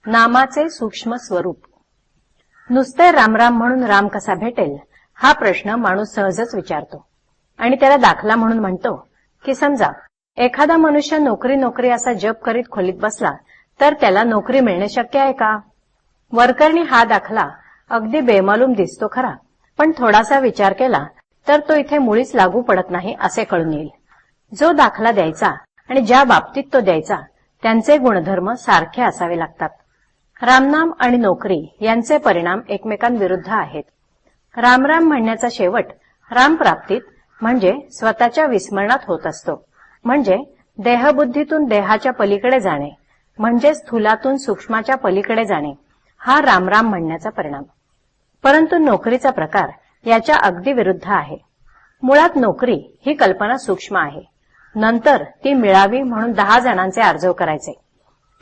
नामाचे सूक्ष्म स्वरूप. नुसते रामराम म्हणून राम कसा भेटेल हा प्रश्न माणूस सहजच विचारतो आणि त्याला दाखला म्हणून म्हणतो की समजा एखादा मनुष्य नोकरी नोकरी असा जप करीत खोलीत बसला तर त्याला नोकरी मिळणे शक्य आहे का? वरकरणी हा दाखला अगदी बेमालूम दिसतो खरा, पण थोडासा विचार केला तर तो इथे मुळीच लागू पडत नाही असे कळून येईल. जो दाखला द्यायचा आणि ज्या बाबतीत तो द्यायचा त्यांचे गुणधर्म सारखे असावे लागतात. रामनाम आणि नोकरी यांचे परिणाम एकमेकांविरुद्ध आहेत. रामराम म्हणण्याचा शेवट रामप्राप्तीत म्हणजे स्वतःच्या विस्मरणात होत असतो, म्हणजे देहबुद्धीतून देहाच्या पलीकडे जाणे, म्हणजे स्थूलातून सूक्ष्माच्या पलीकडे जाणे, हा रामराम म्हणण्याचा परिणाम. परंतु नोकरीचा प्रकार याच्या अगदी विरुद्ध आहे. मुळात नोकरी ही कल्पना सूक्ष्म आहे. नंतर ती मिळावी म्हणून 10 जणांचे आर्जव करायचे,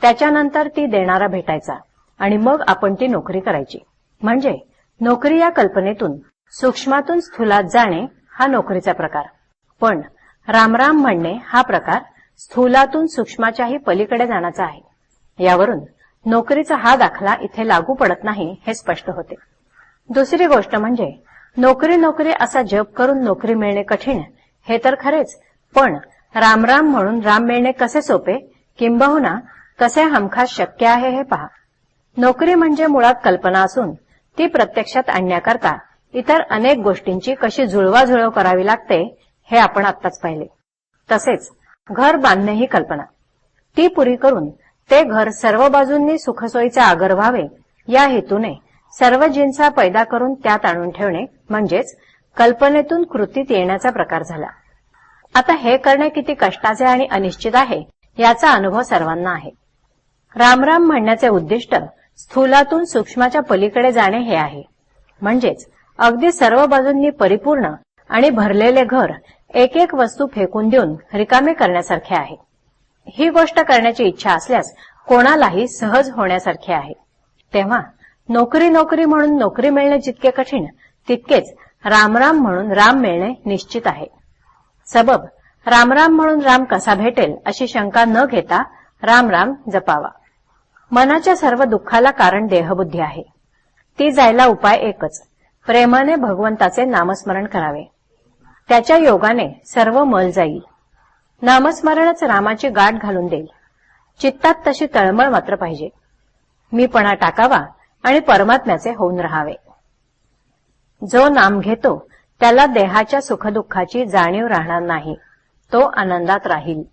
त्याच्यानंतर ती देणारा भेटायचा आणि मग आपण ती नोकरी करायची. म्हणजे नोकरी या कल्पनेतून सूक्ष्मातून स्थूलात जाणे हा नोकरीचा प्रकार. पण रामराम म्हणणे हा प्रकार स्थूलातून सूक्ष्माच्याही पलीकडे जाण्याचा आहे. यावरून नोकरीचा हा दाखला इथे लागू पडत नाही हे स्पष्ट होते. दुसरी गोष्ट म्हणजे नोकरी नोकरी असा जप करून नोकरी मिळणे कठीण हे तर खरेच, पण रामराम म्हणून राम मिळणे कसे सोपे किंबहुना कसे हमखास शक्य आहे हे पहा. नोकरी म्हणजे मुळात कल्पना असून ती प्रत्यक्षात आणण्याकरता इतर अनेक गोष्टींची कशी जुळवाजुळव करावी लागते हे आपण आत्ताच पाहिले. तसेच घर बांधणे ही कल्पना. ती पुरी करून ते घर सर्व बाजूंनी सुखसोयीचे आगर व्हावे या हेतूने सर्व जिन्सा पैदा करून त्यात आणून ठेवणे म्हणजेच कल्पनेतून कृतीत येण्याचा प्रकार झाला. आता हे करणे किती कष्टाचे आणि अनिश्चित आहे याचा अनुभव सर्वांना आहे. रामराम म्हणण्याचे उद्दिष्ट स्थूलातून सूक्ष्माच्या पलीकडे जाणे हे आहे. म्हणजेच अगदी सर्व बाजूंनी परिपूर्ण आणि भरलेले घर एक एक वस्तू फेकून देऊन रिकामे करण्यासारखे आहे. ही गोष्ट करण्याची इच्छा असल्यास कोणालाही सहज होण्यासारखे आहे. तेव्हा नोकरी नोकरी म्हणून नोकरी मिळणे जितके कठीण तितकेच रामराम म्हणून राम मिळणे निश्चित आहे. सबब रामराम म्हणून राम कसा भेटेल अशी शंका न घेता रामराम जपावा. मनाच्या सर्व दुःखाला कारण देहबुद्धी आहे. ती जायला उपाय एकच, प्रेमाने भगवंताचे नामस्मरण करावे. त्याच्या योगाने सर्व मल जाईल. नामस्मरणच रामाची गाठ घालून देईल. चित्तात तशी तळमळ मात्र पाहिजे. मीपणा टाकावा आणि परमात्म्याचे होऊन राहावे. जो नाम घेतो त्याला देहाच्या सुखदुःखाची जाणीव राहणार नाही, तो आनंदात राहील.